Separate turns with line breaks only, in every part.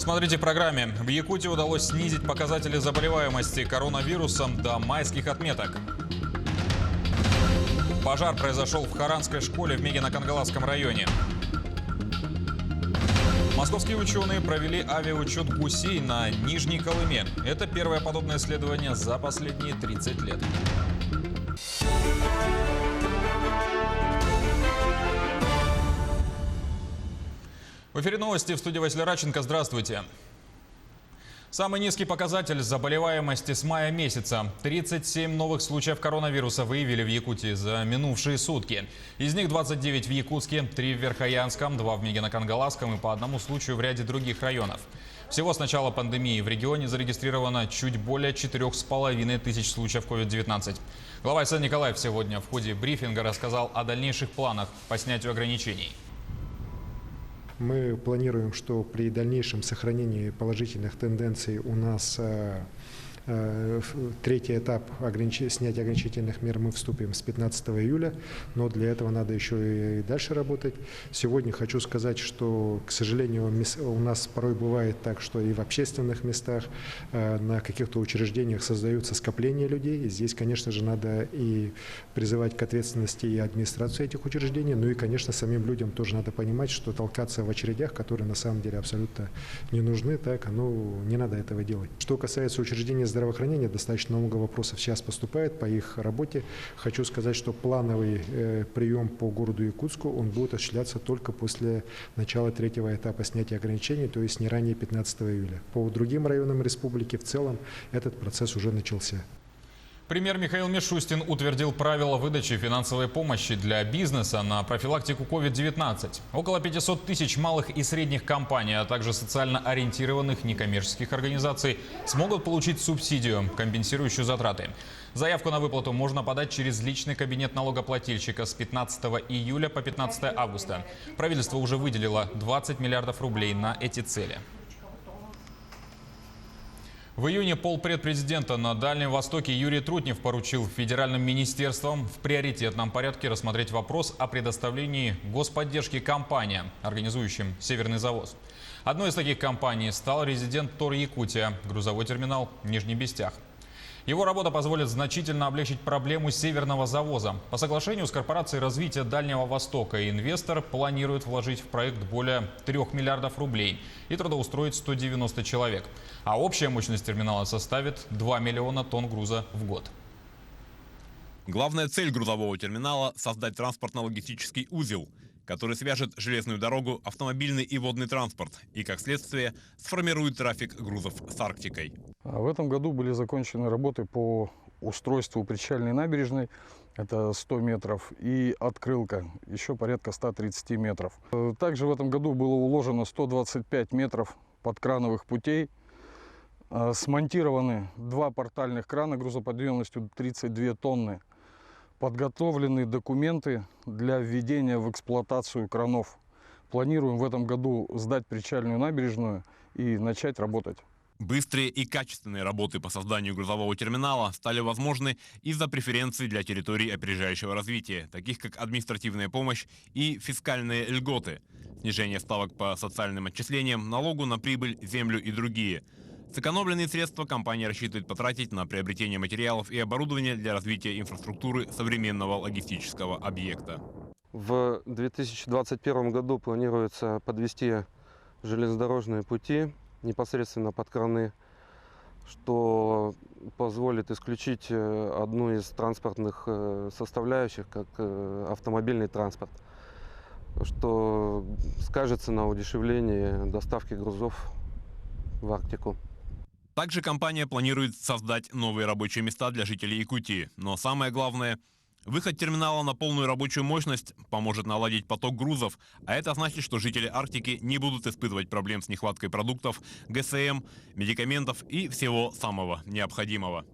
Смотрите в программе. В Якутии удалось снизить показатели заболеваемости коронавирусом до майских отметок. Пожар произошел в Харанской школе в Мегино-Кангаласском районе. Московские ученые провели авиаучет гусей на Нижней Колыме. Это первое подобное исследование за последние 30 лет. В эфире новости, в студии Василий Радченко. Здравствуйте. Самый низкий показатель заболеваемости с мая месяца. 37 новых случаев коронавируса выявили в Якутии за минувшие сутки. Из них 29 в Якутске, 3 в Верхоянском, 2 в Мегино-Кангаласском и по одному случаю в ряде других районов. Всего с начала пандемии в регионе зарегистрировано чуть более 4,5 тысяч случаев COVID-19. Глава СН Николаев сегодня в ходе брифинга рассказал о дальнейших планах по снятию ограничений.
Мы планируем, что при дальнейшем сохранении положительных тенденций у нас третий этап снятия ограничительных мер мы вступим с 15 июля, но для этого надо еще и дальше работать. Сегодня хочу сказать, что, к сожалению, у нас порой бывает так, что и в общественных местах, на каких-то учреждениях создаются скопления людей. И здесь, конечно же, надо и призывать к ответственности и администрацию этих учреждений, ну и, конечно, самим людям тоже надо понимать, что толкаться в очередях, которые на самом деле абсолютно не нужны, так, не надо этого делать. Что касается учреждений здравоохранения, достаточно много вопросов сейчас поступает по их работе. Хочу сказать, что плановый прием по городу Якутску, он будет осуществляться только после начала третьего этапа снятия ограничений, то есть не ранее 15 июля. По другим районам республики в целом этот процесс уже начался.
Премьер Михаил Мишустин утвердил правила выдачи финансовой помощи для бизнеса на профилактику COVID-19. Около 500 тысяч малых и средних компаний, а также социально ориентированных некоммерческих организаций смогут получить субсидию, компенсирующую затраты. Заявку на выплату можно подать через личный кабинет налогоплательщика с 15 июля по 15 августа. Правительство уже выделило 20 миллиардов рублей на эти цели. В июне полпред президента на Дальнем Востоке Юрий Трутнев поручил федеральным министерствам в приоритетном порядке рассмотреть вопрос о предоставлении господдержки компаниям, организующим северный завоз. Одной из таких компаний стал резидент ТОР Якутия, грузовой терминал Нижний Бестях. Его работа позволит значительно облегчить проблему северного завоза. По соглашению с корпорацией развития Дальнего Востока инвестор планирует вложить в проект более 3 миллиардов рублей и трудоустроить 190 человек. А общая мощность терминала составит 2 миллиона тонн груза в год.
Главная цель грузового терминала – создать транспортно-логистический узел, который свяжет железную дорогу, автомобильный и водный транспорт и, как следствие, сформирует трафик грузов с Арктикой.
В этом году были закончены работы по устройству причальной набережной, это 100 метров, и открылка, еще порядка 130 метров. Также в этом году было уложено 125 метров подкрановых путей, смонтированы 2 портальных крана грузоподъемностью 32 тонны. Подготовлены документы для введения в эксплуатацию кранов. Планируем в этом году сдать причальную набережную и начать работать.
Быстрые и качественные работы по созданию грузового терминала стали возможны из-за преференций для территорий опережающего развития, таких как административная помощь и фискальные льготы, снижение ставок по социальным отчислениям, налогу на прибыль, землю и другие. Сэкономленные средства компания рассчитывает потратить на приобретение материалов и оборудования для развития инфраструктуры современного логистического объекта.
В 2021 году планируется подвести железнодорожные пути непосредственно под краны, что позволит исключить одну из транспортных составляющих, как автомобильный транспорт, что скажется на удешевлении доставки грузов в Арктику.
Также компания планирует создать новые рабочие места для жителей Якутии. Но самое главное, выход терминала на полную рабочую мощность поможет наладить поток грузов. А это значит, что жители Арктики не будут испытывать проблем с нехваткой продуктов, ГСМ, медикаментов и всего самого необходимого.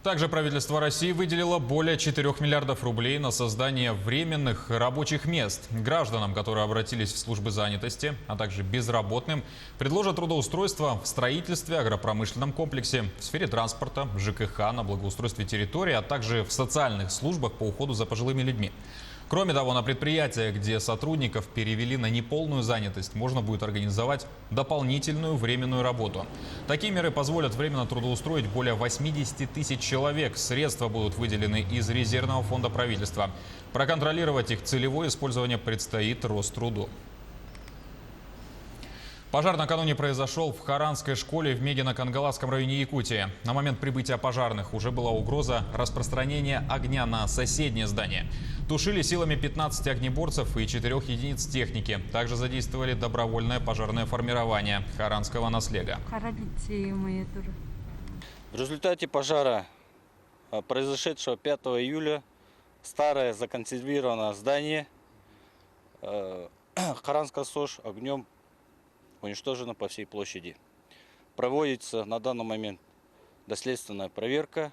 Также правительство России выделило более 4 миллиардов рублей на создание временных рабочих мест. Гражданам, которые обратились в службы занятости, а также безработным, предложат трудоустройство в строительстве, агропромышленном комплексе, в сфере транспорта, ЖКХ, на благоустройстве территории, а также в социальных службах по уходу за пожилыми людьми. Кроме того, на предприятиях, где сотрудников перевели на неполную занятость, можно будет организовать дополнительную временную работу. Такие меры позволят временно трудоустроить более 80 тысяч человек. Средства будут выделены из резервного фонда правительства. Проконтролировать их целевое использование предстоит Роструду. Пожар накануне произошел в Харанской школе в Мегино-Кангаласском районе Якутии. На момент прибытия пожарных уже была угроза распространения огня на соседнее здание. Тушили силами 15 огнеборцев и 4 единиц техники. Также задействовали добровольное пожарное формирование Харанского наслега.
В результате пожара, произошедшего 5 июля, старое законсервированное здание Харанская СОЖ огнем уничтожено по всей площади. Проводится на данный момент доследственная проверка.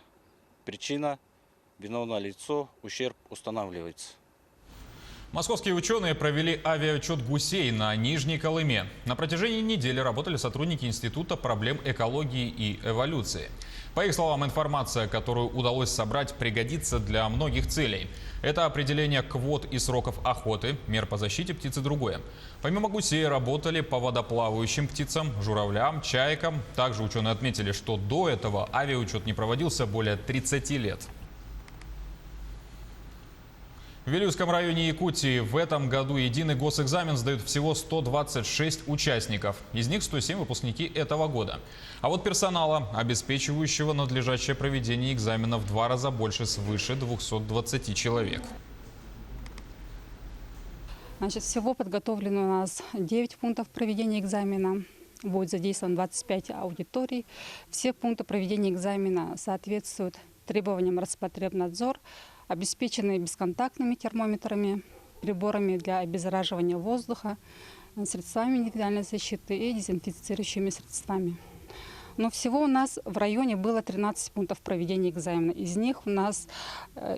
Причина, виновное лицо, ущерб устанавливается.
Московские ученые провели авиаучет гусей на Нижней Колыме. На протяжении недели работали сотрудники Института проблем экологии и эволюции. По их словам, информация, которую удалось собрать, пригодится для многих целей. Это определение квот и сроков охоты, мер по защите птиц и другое. Помимо гусей работали по водоплавающим птицам, журавлям, чайкам. Также ученые отметили, что до этого авиаучет не проводился более 30 лет. В Вилюйском районе Якутии в этом году единый госэкзамен сдают всего 126 участников. Из них 107 выпускники этого года. А вот персонала, обеспечивающего надлежащее проведение экзамена, в 2 раза больше, свыше 220 человек.
Значит, всего подготовлено у нас 9 пунктов проведения экзамена. Будет задействовано 25 аудиторий. Все пункты проведения экзамена соответствуют требованиям Роспотребнадзор, обеспечены бесконтактными термометрами, приборами для обеззараживания воздуха, средствами индивидуальной защиты и дезинфицирующими средствами. Но всего у нас в районе было 13 пунктов проведения экзамена. Из них у нас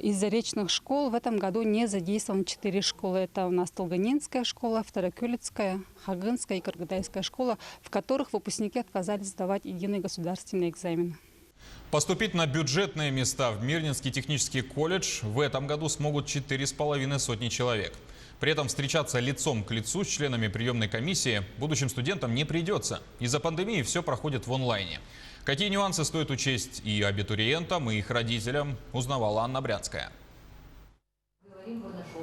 из заречных школ в этом году не задействованы 4 школы. Это у нас Толганинская школа, Второкюлицкая, Хагынская и Каргадайская школа, в которых выпускники отказались сдавать единый государственный экзамен.
Поступить на бюджетные места в Мирнинский технический колледж в этом году смогут 4,5 сотни человек. При этом встречаться лицом к лицу с членами приемной комиссии будущим студентам не придется. Из-за пандемии все проходит в онлайне. Какие нюансы стоит учесть и абитуриентам, и их родителям, узнавала Анна Брянская.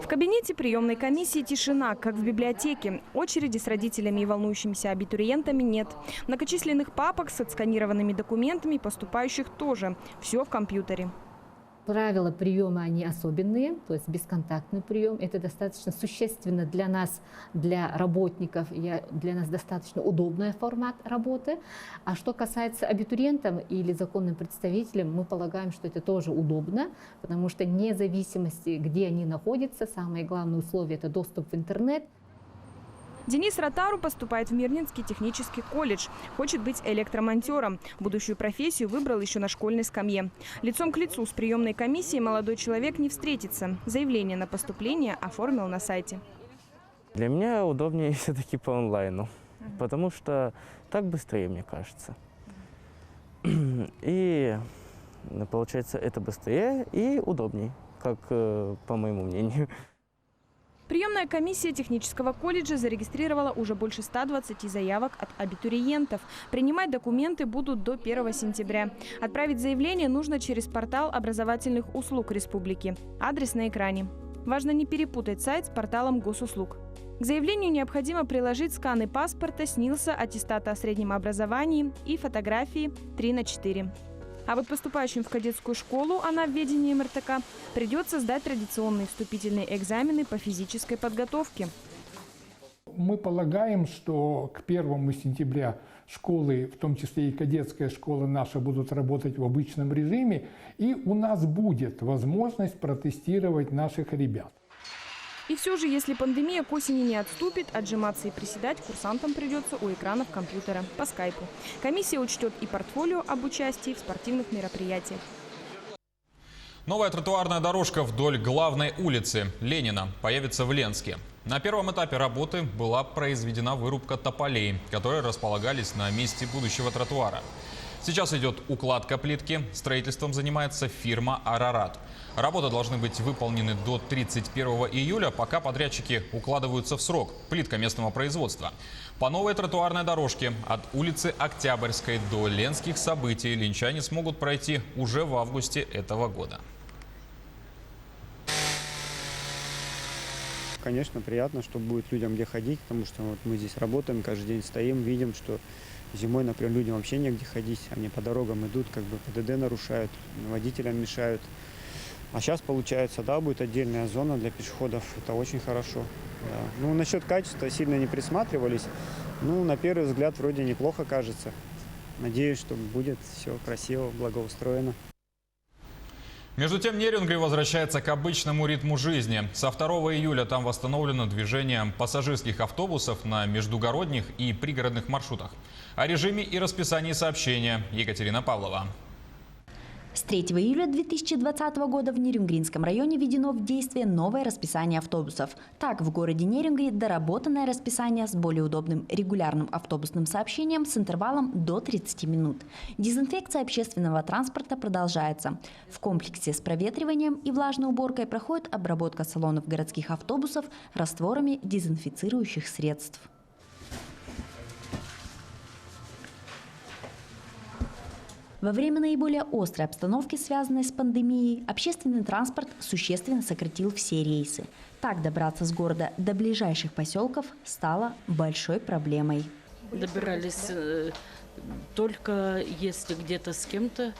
В кабинете приемной комиссии тишина, как в библиотеке. Очереди с родителями и волнующимися абитуриентами нет. Многочисленных папок с отсканированными документами поступающих тоже. Все в компьютере.
Правила приема, они особенные, то есть бесконтактный прием. Это достаточно существенно для нас, для работников, для нас достаточно удобный формат работы. А что касается абитуриентов или законным представителям, мы полагаем, что это тоже удобно, потому что вне зависимости, где они находятся, самое главное условие – это доступ в интернет.
Денис Ротару поступает в Мирнинский технический колледж. Хочет быть электромонтером. Будущую профессию выбрал еще на школьной скамье. Лицом к лицу с приемной комиссией молодой человек не встретится. Заявление на поступление оформил на сайте.
Для меня удобнее все-таки по онлайну, потому что так быстрее, мне кажется. И получается, это быстрее и удобнее, как по моему мнению.
Приемная комиссия технического колледжа зарегистрировала уже больше 120 заявок от абитуриентов. Принимать документы будут до 1 сентября. Отправить заявление нужно через портал образовательных услуг республики. Адрес на экране. Важно не перепутать сайт с порталом госуслуг. К заявлению необходимо приложить сканы паспорта, СНИЛСа, аттестата о среднем образовании и фотографии 3×4. А вот поступающим в кадетскую школу, она в ведении МРТК, придется сдать традиционные вступительные экзамены по физической подготовке.
Мы полагаем, что к 1 сентября школы, в том числе и кадетская школа наша, будут работать в обычном режиме, и у нас будет возможность протестировать наших ребят.
И все же, если пандемия к осени не отступит, отжиматься и приседать курсантам придется у экранов компьютера по скайпу. Комиссия учтет и портфолио об участии в спортивных мероприятиях.
Новая тротуарная дорожка вдоль главной улицы Ленина появится в Ленске. На первом этапе работы была произведена вырубка тополей, которые располагались на месте будущего тротуара. Сейчас идет укладка плитки. Строительством занимается фирма «Арарат». Работы должны быть выполнены до 31 июля, пока подрядчики укладываются в срок. Плитка местного производства. По новой тротуарной дорожке от улицы Октябрьской до Ленских событий ленчане смогут пройти уже в августе этого года.
Конечно, приятно, что будет людям где ходить, потому что вот мы здесь работаем, каждый день стоим, видим, что зимой, например, людям вообще негде ходить, они по дорогам идут, как бы ПДД нарушают, водителям мешают. А сейчас, получается, да, будет отдельная зона для пешеходов, это очень хорошо. Да. Ну, насчет качества сильно не присматривались, ну, на первый взгляд, вроде неплохо кажется. Надеюсь, что будет все красиво, благоустроено.
Между тем, Нерюнгри возвращается к обычному ритму жизни. Со 2 июля там восстановлено движение пассажирских автобусов на междугородних и пригородных маршрутах. О режиме и расписании сообщения Екатерина Павлова.
С 3 июля 2020 года в Нерюнгринском районе введено в действие новое расписание автобусов. Так, в городе Нерюнгри доработанное расписание с более удобным регулярным автобусным сообщением с интервалом до 30 минут. Дезинфекция общественного транспорта продолжается. В комплексе с проветриванием и влажной уборкой проходит обработка салонов городских автобусов растворами дезинфицирующих средств. Во время наиболее острой обстановки, связанной с пандемией, общественный транспорт существенно сократил все рейсы. Так добраться с города до ближайших поселков стало большой проблемой.
Добирались только если где-то с кем-то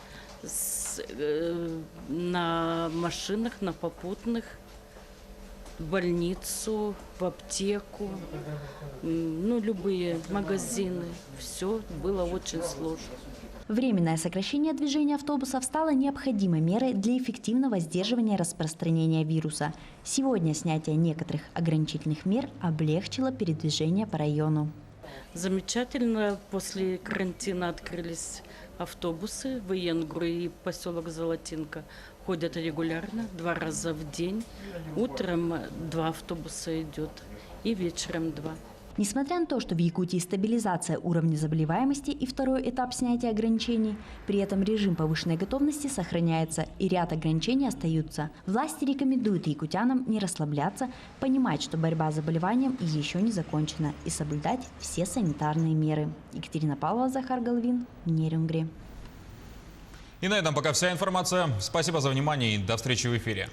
на машинах, на попутных, в больницу, в аптеку, ну, любые магазины. Все было очень сложно.
Временное сокращение движения автобусов стало необходимой мерой для эффективного сдерживания распространения вируса. Сегодня снятие некоторых ограничительных мер облегчило передвижение по району.
Замечательно. После карантина открылись автобусы в Иенгру и поселок Золотинка. Ходят регулярно, 2 раза в день. Утром 2 автобуса идет и вечером 2.
Несмотря на то, что в Якутии стабилизация уровня заболеваемости и второй этап снятия ограничений, при этом режим повышенной готовности сохраняется и ряд ограничений остаются. Власти рекомендуют якутянам не расслабляться, понимать, что борьба с заболеванием еще не закончена и соблюдать все санитарные меры. Екатерина Павлова, Захар Головин, Нерюнгри.
И на этом пока вся информация. Спасибо за внимание и до встречи в эфире.